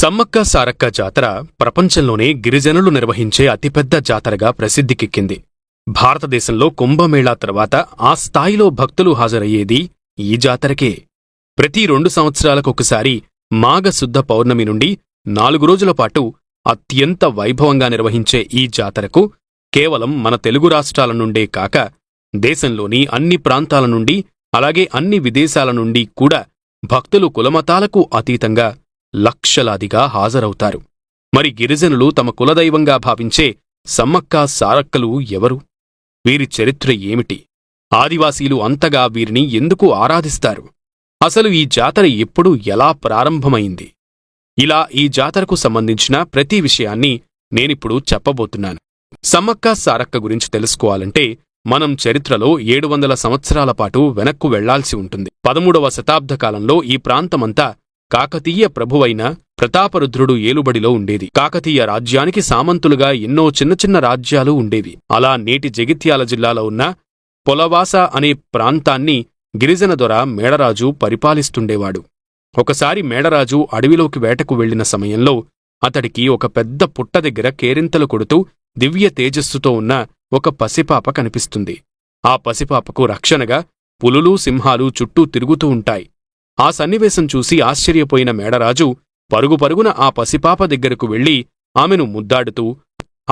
సమ్మక్క సారక్క జాతర ప్రపంచంలోనే గిరిజనులు నిర్వహించే అతిపెద్ద జాతరగా ప్రసిద్ధికెక్కింది. భారతదేశంలో కుంభమేళా తర్వాత ఆ స్థాయిలో భక్తులు హాజరయ్యేది ఈ జాతరకే. ప్రతి 2 సంవత్సరాలకొకసారి మాఘశుద్ధ పౌర్ణమి నుండి 4 రోజుల పాటు అత్యంత వైభవంగా నిర్వహించే ఈ జాతరకు కేవలం మన తెలుగు రాష్ట్రాల నుండే కాక దేశంలోని అన్ని ప్రాంతాల నుండి అలాగే అన్ని విదేశాల నుండి కూడా భక్తులు కులమతాలకు అతీతంగా లక్షలాదిగా హాజరవుతారు. మరి గిరిజనులు తమ కులదైవంగా భావించే సమ్మక్క సారక్కలు ఎవరు? వీరి చరిత్ర ఏమిటి? ఆదివాసీలు అంతగా వీరిని ఎందుకు ఆరాధిస్తారు? అసలు ఈ జాతర ఎప్పుడు ఎలా ప్రారంభమైంది? ఇలా ఈ జాతరకు సంబంధించిన ప్రతి విషయాన్ని నేనిప్పుడు చెప్పబోతున్నాను. సమ్మక్క సారక్క గురించి తెలుసుకోవాలంటే మనం చరిత్రలో 700 సంవత్సరాల పాటు వెనక్కు వెళ్లాల్సి ఉంటుంది. 13వ శతాబ్ద కాలంలో ఈ ప్రాంతమంతా కాకతీయ ప్రభువైన ప్రతాపరుద్రుడు ఏలుబడిలో ఉండేది. కాకతీయ రాజ్యానికి సామంతులుగా ఎన్నో చిన్న చిన్న రాజ్యాలు ఉండేవి. అలా నేటి జగిత్యాల జిల్లాలో ఉన్న పొలవాస అనే ప్రాంతాన్ని గిరిజన దొర మేడరాజు పరిపాలిస్తుండేవాడు. ఒకసారి మేడరాజు అడవిలోకి వేటకు వెళ్లిన సమయంలో అతడికి ఒక పెద్ద పుట్ట దగ్గర కేరింతలు కొడుతూ దివ్య తేజస్సుతో ఉన్న ఒక పసిపాప కనిపిస్తుంది. ఆ పసిపాపకు రక్షణగా పులులు సింహాలు చుట్టూ తిరుగుతూ ఉంటాయి. ఆ సన్నివేశం చూసి ఆశ్చర్యపోయిన మేడరాజు పరుగుపరుగున ఆ పసిపాప దగ్గరకు వెళ్లి ఆమెను ముద్దాడుతూ,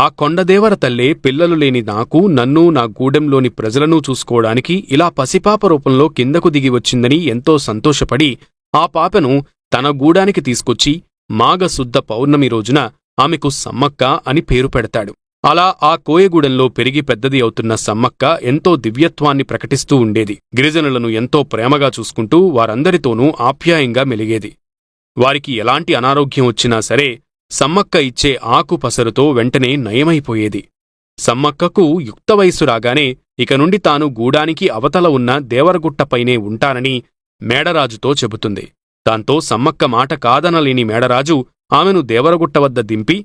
ఆ కొండదేవర తల్లే పిల్లలు లేని నాకు, నన్ను, నా గూడెంలోని ప్రజలను చూసుకోవడానికి ఇలా పసిపాప రూపంలో కిందకు దిగి వచ్చిందని ఎంతో సంతోషపడి ఆ పాపను తన గూడానికి తీసుకొచ్చి మాఘశుద్ధ పౌర్ణమి రోజున ఆమెకు సమ్మక్క అని పేరు పెడతాడు. అలా ఆ కోయగూడెంలో పెరిగి పెద్దది అవుతున్న సమ్మక్క ఎంతో దివ్యత్వాన్ని ప్రకటిస్తూ ఉండేది. గిరిజనులను ఎంతో ప్రేమగా చూసుకుంటూ వారందరితోనూ ఆప్యాయంగా మెలిగేది. వారికి ఎలాంటి అనారోగ్యం వచ్చినా సరే సమ్మక్క ఇచ్చే ఆకు పసరుతో వెంటనే నయమైపోయేది. సమ్మక్కకు యుక్త వయసు రాగానే ఇక నుండి తాను గూడానికి అవతల ఉన్న దేవరగుట్టపైనే ఉంటానని మేడరాజుతో చెబుతుంది. దాంతో సమ్మక్క మాట కాదనలేని మేడరాజు ఆమెను దేవరగుట్ట వద్ద దింపి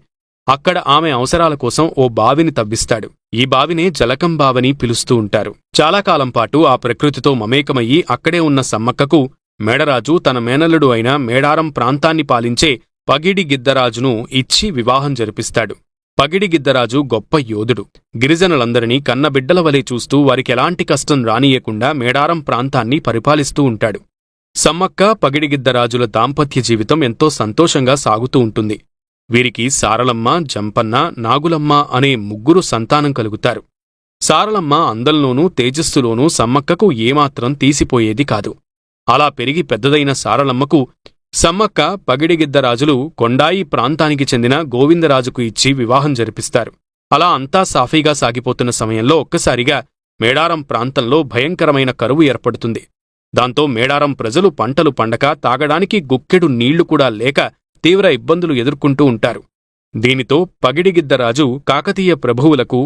అక్కడ ఆమె అవసరాల కోసం ఓ బావిని తవ్విస్తాడు. ఈ బావినే జలకం బావని పిలుస్తూ ఉంటారు. చాలా కాలం పాటు ఆ ప్రకృతితో మమేకమయ్యి అక్కడే ఉన్న సమ్మక్కకు మేడరాజు తన మేనల్లుడు అయిన మేడారం ప్రాంతాన్ని పాలించే పగిడి గిద్దరాజును ఇచ్చి వివాహం జరిపిస్తాడు. పగిడి గిద్దరాజు గొప్ప యోధుడు. గిరిజనులందరినీ కన్నబిడ్డల వలె చూస్తూ వారికెలాంటి కష్టం రానియకుండా మేడారం ప్రాంతాన్ని పరిపాలిస్తూ ఉంటాడు. సమ్మక్క పగిడిగిద్దరాజుల దాంపత్య జీవితం ఎంతో సంతోషంగా సాగుతూ ఉంటుంది. వీరికి సారలమ్మ, జంపన్న, నాగులమ్మ అనే 3 సంతానం కలుగుతారు. సారలమ్మ అందంలోనూ తేజస్సులోనూ సమ్మక్కకు ఏమాత్రం తీసిపోయేది కాదు. అలా పెరిగి పెద్దదైన సారలమ్మకు సమ్మక్క పగిడిగిద్దరాజులు కొండాయి ప్రాంతానికి చెందిన గోవిందరాజుకు ఇచ్చి వివాహం జరిపిస్తారు. అలా అంతా సాఫీగా సాగిపోతున్న సమయంలో ఒక్కసారిగా మేడారం ప్రాంతంలో భయంకరమైన కరువు ఏర్పడుతుంది. దాంతో మేడారం ప్రజలు పంటలు పండక తాగడానికి గుక్కెడు నీళ్లు కూడా లేక తీవ్ర ఇబ్బందులు ఎదుర్కొంటూ ఉంటారు. దీనితో పగిడిగిద్దరాజు కాకతీయ ప్రభువులకు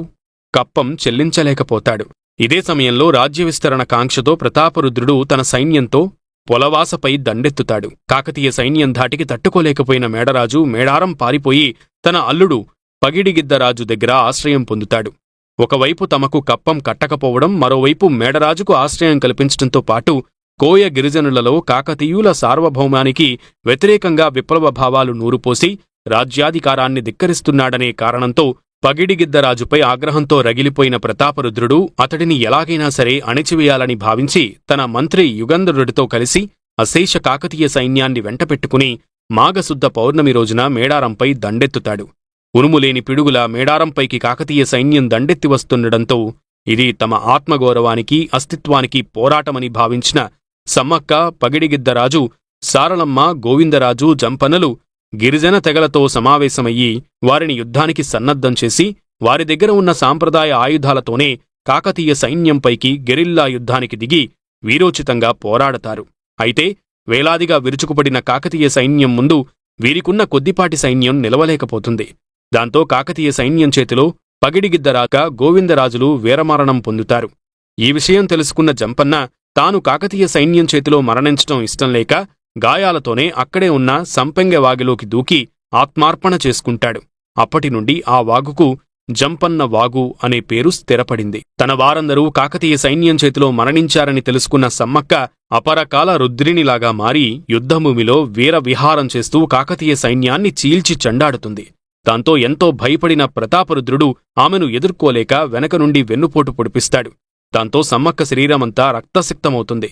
కప్పం చెల్లించలేకపోతాడు. ఇదే సమయంలో రాజ్య విస్తరణ కాంక్షతో ప్రతాపరుద్రుడు తన సైన్యంతో పొలవాసపై దండెత్తుతాడు. కాకతీయ సైన్యం ధాటికి తట్టుకోలేకపోయిన మేడరాజు మేడారం పారిపోయి తన అల్లుడు పగిడిగిద్దరాజు దగ్గర ఆశ్రయం పొందుతాడు. ఒకవైపు తమకు కప్పం కట్టకపోవడం, మరోవైపు మేడరాజుకు ఆశ్రయం కల్పించడంతో పాటు కోయ గిరిజనులలో కాకతీయుల సార్వభౌమానికి వ్యతిరేకంగా విప్లవ భావాలు నూరుపోసి రాజ్యాధికారాన్ని ధిక్కరిస్తున్నాడనే కారణంతో పగిడిగిద్దరాజుపై ఆగ్రహంతో రగిలిపోయిన ప్రతాపరుద్రుడు అతడిని ఎలాగైనా సరే అణిచివేయాలని భావించి తన మంత్రి యుగంధరుడితో కలిసి అశేష కాకతీయ సైన్యాన్ని వెంటపెట్టుకుని మాఘశుద్ధ పౌర్ణమి రోజున మేడారంపై దండెత్తుతాడు. ఉరుములేని పిడుగుల మేడారంపైకి కాకతీయ సైన్యం దండెత్తి వస్తుండడంతో ఇది తమ ఆత్మగౌరవానికి, అస్తిత్వానికి పోరాటమని భావించిన సమ్మక్క, పగిడిగిద్దరాజు, సారలమ్మ, గోవిందరాజు, జంపనలు గిరిజన తెగలతో సమావేశమయ్యి వారిని యుద్ధానికి సన్నద్ధం చేసి వారి దగ్గర ఉన్న సాంప్రదాయ ఆయుధాలతోనే కాకతీయ సైన్యంపైకి గెరిల్లా యుద్ధానికి దిగి వీరోచితంగా పోరాడతారు. అయితే వేలాదిగా విరుచుకుపడిన కాకతీయ సైన్యం ముందు వీరికున్న కొద్దిపాటి సైన్యం నిలవలేకపోతుంది. దాంతో కాకతీయ సైన్యం చేతిలో పగిడిగిద్దరాక, గోవిందరాజులు వీరమరణం పొందుతారు. ఈ విషయం తెలుసుకున్న జంపన్న తాను కాకతీయ సైన్యం చేతిలో మరణించటం ఇష్టం లేక గాయాలతోనే అక్కడే ఉన్న సంపెంగె వాగులోకి దూకి ఆత్మార్పణ చేసుకుంటాడు. అప్పటినుండి ఆ వాగుకు జంపన్న వాగు అనే పేరు స్థిరపడింది. తన వారందరూ కాకతీయ సైన్యం చేతిలో మరణించారని తెలుసుకున్న సమ్మక్క అపరకాల రుద్రిణిలాగా మారి యుద్ధభూమిలో వీరవిహారం చేస్తూ కాకతీయ సైన్యాన్ని చీల్చి చెండాడుతుంది. దాంతో ఎంతో భయపడిన ప్రతాపరుద్రుడు ఆమెను ఎదుర్కోలేక వెనక నుండి వెన్నుపోటు పొడిపిస్తాడు. దాంతో సమ్మక్క శరీరమంతా రక్తసిక్తమవుతుంది.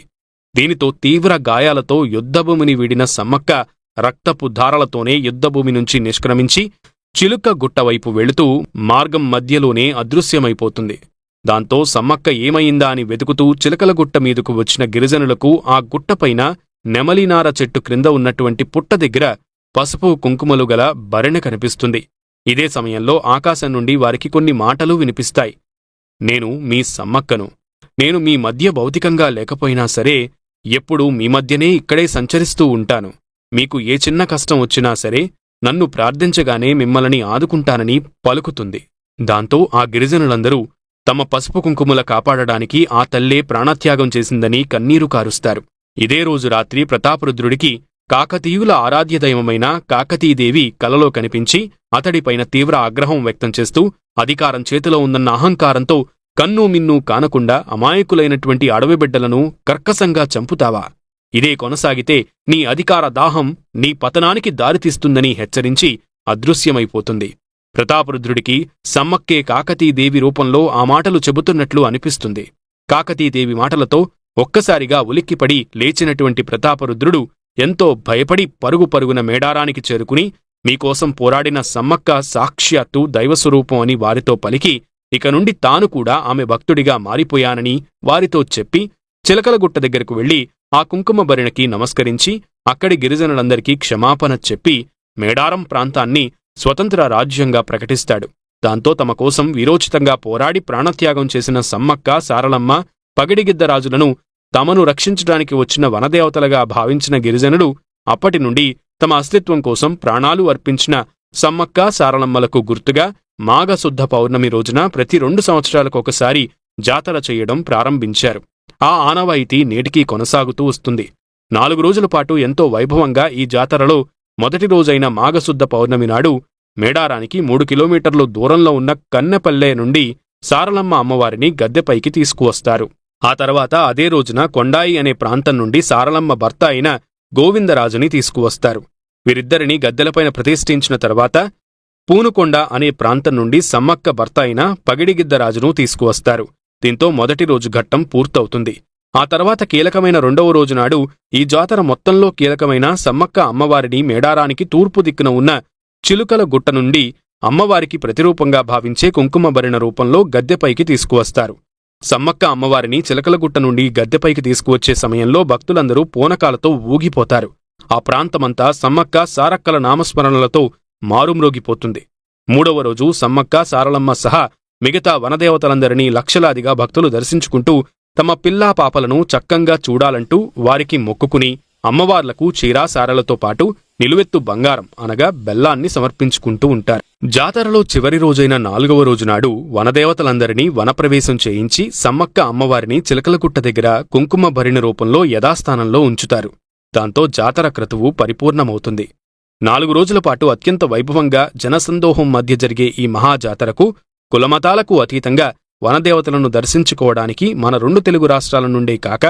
దీనితో తీవ్ర గాయాలతో యుద్ధభూమిని వీడిన సమ్మక్క రక్తపు ధారలతోనే యుద్ధభూమి నుంచి నిష్క్రమించి చిలుక గుట్టవైపు వెళుతూ మార్గం మధ్యలోనే అదృశ్యమైపోతుంది. దాంతో సమ్మక్క ఏమయిందా అని వెతుకుతూ చిలకలగుట్ట మీదకు వచ్చిన గిరిజనులకు ఆ గుట్టపైన నెమలినార చెట్టు క్రింద ఉన్నటువంటి పుట్ట దగ్గర పసుపు కుంకుమలు గల భరిణె కనిపిస్తుంది. ఇదే సమయంలో ఆకాశం నుండి వారికి కొన్ని మాటలు వినిపిస్తాయి. నేను మీ సమ్మక్కను. నేను మీ మధ్య భౌతికంగా లేకపోయినా సరే ఎప్పుడూ మీ మధ్యనే ఇక్కడే సంచరిస్తూ ఉంటాను. మీకు ఏ చిన్న కష్టం వచ్చినా సరే నన్ను ప్రార్థించగానే మిమ్మల్ని ఆదుకుంటానని పలుకుతుంది. దాంతో ఆ గిరిజనులందరూ తమ పసుపు కుంకుమల కాపాడడానికి ఆ తల్లే ప్రాణత్యాగం చేసిందని కన్నీరు కారుస్తారు. ఇదే రోజు రాత్రి ప్రతాపరుద్రుడికి కాకతీయుల ఆరాధ్యదైవమైన కాకతీదేవి కలలో కనిపించి అతడిపైన తీవ్ర ఆగ్రహం వ్యక్తం చేస్తూ అధికారం చేతిలో ఉందన్న అహంకారంతో కన్నూ మిన్నూ కానకుండా అమాయకులైనటువంటి అడవిబిడ్డలను కర్కశంగా చంపుతావా? ఇదే కొనసాగితే నీ అధికార దాహం నీ పతనానికి దారితీస్తుందని హెచ్చరించి అదృశ్యమైపోతుంది. ప్రతాపరుద్రుడికి సమ్మక్కే కాకతీదేవి రూపంలో ఆ మాటలు చెబుతున్నట్లు అనిపిస్తుంది. కాకతీదేవి మాటలతో ఒక్కసారిగా ఉలిక్కిపడి లేచినటువంటి ప్రతాపరుద్రుడు ఎంతో భయపడి పరుగు పరుగున మేడారానికి చేరుకుని మీకోసం పోరాడిన సమ్మక్క సాక్షాత్తు దైవస్వరూపం అని వారితో పలికి ఇక నుండి తాను కూడా ఆమె భక్తుడిగా మారిపోయానని వారితో చెప్పి చిలకలగుట్ట దగ్గరకు వెళ్లి ఆ కుంకుమ భరిణకి నమస్కరించి అక్కడి గిరిజనులందరికీ క్షమాపణ చెప్పి మేడారం ప్రాంతాన్ని స్వతంత్ర రాజ్యంగా ప్రకటిస్తాడు. దాంతో తమ కోసం వీరోచితంగా పోరాడి ప్రాణత్యాగం చేసిన సమ్మక్క సారలమ్మ పగిడిగిద్దరాజులను తమను రక్షించడానికి వచ్చిన వనదేవతలుగా భావించిన గిరిజనులు అప్పటి నుండి తమ అస్తిత్వం కోసం ప్రాణాలు అర్పించిన సమ్మక్క సారలమ్మలకు గుర్తుగా మాఘశుద్ధ పౌర్ణమి రోజున ప్రతి 2 సంవత్సరాలకొకసారి జాతర చెయ్యడం ప్రారంభించారు. ఆ ఆనవాయితీ నేటికీ కొనసాగుతూ వస్తుంది. 4 రోజుల పాటు ఎంతో వైభవంగా ఈ జాతరలో మొదటి రోజైన మాఘశుద్ధ పౌర్ణమి నాడు మేడారానికి 3 కిలోమీటర్లు దూరంలో ఉన్న కన్నెపల్లె నుండి సారలమ్మ అమ్మవారిని గద్దెపైకి తీసుకువస్తారు. ఆ తర్వాత అదే రోజున కొండాయి అనే ప్రాంతం నుండి సారలమ్మ భర్త అయిన గోవిందరాజుని తీసుకువస్తారు. వీరిద్దరిని గద్దెలపైన ప్రతిష్ఠించిన తర్వాత పూనుకొండ అనే ప్రాంతం నుండి సమ్మక్క భర్త అయిన పగిడిగిద్దరాజును తీసుకువస్తారు. దీంతో మొదటి రోజు ఘట్టం పూర్తవుతుంది. ఆ తర్వాత కీలకమైన 2వ రోజునాడు ఈ జాతర మొత్తంలో కీలకమైన సమ్మక్క అమ్మవారిని మేడారానికి తూర్పు దిక్కున ఉన్న చిలుకల గుట్ట నుండి అమ్మవారికి ప్రతిరూపంగా భావించే కుంకుమ భరిణ రూపంలో గద్దెపైకి తీసుకువస్తారు. సమ్మక్క అమ్మవారిని చిలకలగుట్ట నుండి గద్దెపైకి తీసుకువచ్చే సమయంలో భక్తులందరూ పూనకాలతో ఊగిపోతారు. ఆ ప్రాంతమంతా సమ్మక్క సారక్కల నామస్మరణలతో మారుమ్రోగిపోతుంది. 3వ రోజు సమ్మక్క సారలమ్మ సహా మిగతా వనదేవతలందరినీ లక్షలాదిగా భక్తులు దర్శించుకుంటూ తమ పిల్లా పాపలను చక్కంగా చూడాలంటూ వారికి మొక్కుకుని అమ్మవార్లకు చీరా సారలతో పాటు నిలువెత్తు బంగారం అనగా బెల్లాన్ని సమర్పించుకుంటూ ఉంటారు. జాతరలో చివరి రోజైన 4వ రోజునాడు వనదేవతలందరినీ వనప్రవేశం చేయించి సమ్మక్క అమ్మవారిని చిలకలగుట్ట దగ్గర కుంకుమ భరిణ రూపంలో యథాస్థానంలో ఉంచుతారు. దాంతో జాతర క్రతువు పరిపూర్ణమవుతుంది. 4 రోజుల పాటు అత్యంత వైభవంగా జనసందోహం మధ్య జరిగే ఈ మహాజాతరకు కులమతాలకు అతీతంగా వనదేవతలను దర్శించుకోవడానికి మన 2 తెలుగు రాష్ట్రాల నుండే కాక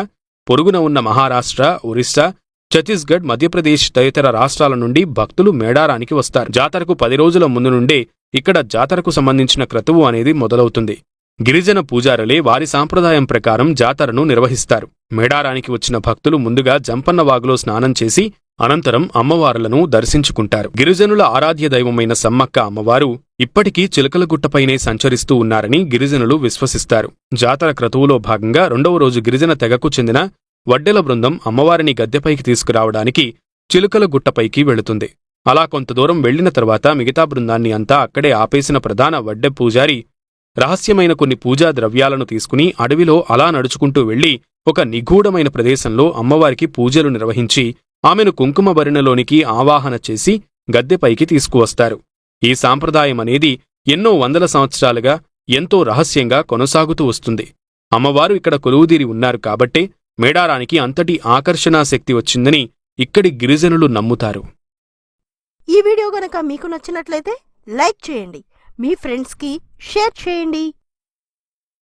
పొరుగున ఉన్న మహారాష్ట్ర, ఒరిస్సా, ఛత్తీస్గఢ్, మధ్యప్రదేశ్ తదితర రాష్ట్రాల నుండి భక్తులు మేడారానికి వస్తారు. జాతరకు 10 రోజుల ముందు నుండే ఇక్కడ జాతరకు సంబంధించిన క్రతువు అనేది మొదలవుతుంది. గిరిజన పూజారులే వారి సాంప్రదాయం ప్రకారం జాతరను నిర్వహిస్తారు. మేడారానికి వచ్చిన భక్తులు ముందుగా జంపన్న వాగులో స్నానం చేసి అనంతరం అమ్మవార్లను దర్శించుకుంటారు. గిరిజనుల ఆరాధ్య దైవమైన సమ్మక్క అమ్మవారు ఇప్పటికీ చిలకలగుట్టపైనే సంచరిస్తూ ఉన్నారని గిరిజనులు విశ్వసిస్తారు. జాతర క్రతువులో భాగంగా 2వ రోజు గిరిజన తెగకు చెందిన వడ్డెల బృందం అమ్మవారిని గద్దెపైకి తీసుకురావడానికి చిలుకలగుట్టపైకి వెళుతుంది. అలా కొంత దూరం వెళ్లిన తర్వాత మిగతా బృందాన్ని అంతా అక్కడే ఆపేసిన ప్రధాన వడ్డె పూజారి రహస్యమైన కొన్ని పూజా ద్రవ్యాలను తీసుకుని అడవిలో అలా నడుచుకుంటూ వెళ్లి ఒక నిగూఢమైన ప్రదేశంలో అమ్మవారికి పూజలు నిర్వహించి ఆమెను కుంకుమ భరిణలోనికి ఆవాహన చేసి గద్దెపైకి తీసుకువస్తారు. ఈ సాంప్రదాయమనేది ఎన్నో వందల సంవత్సరాలుగా ఎంతో రహస్యంగా కొనసాగుతూ వస్తుంది. అమ్మవారు ఇక్కడ కొలువుదీరి ఉన్నారు కాబట్టే మేడారానికి అంతటి ఆకర్షణాశక్తి వచ్చిందని ఇక్కడి గిరిజనులు నమ్ముతారు. ఈ వీడియో గనక మీకు నచ్చినట్లయితే లైక్ చేయండి. మీ ఫ్రెండ్స్కి షేర్ చేయండి.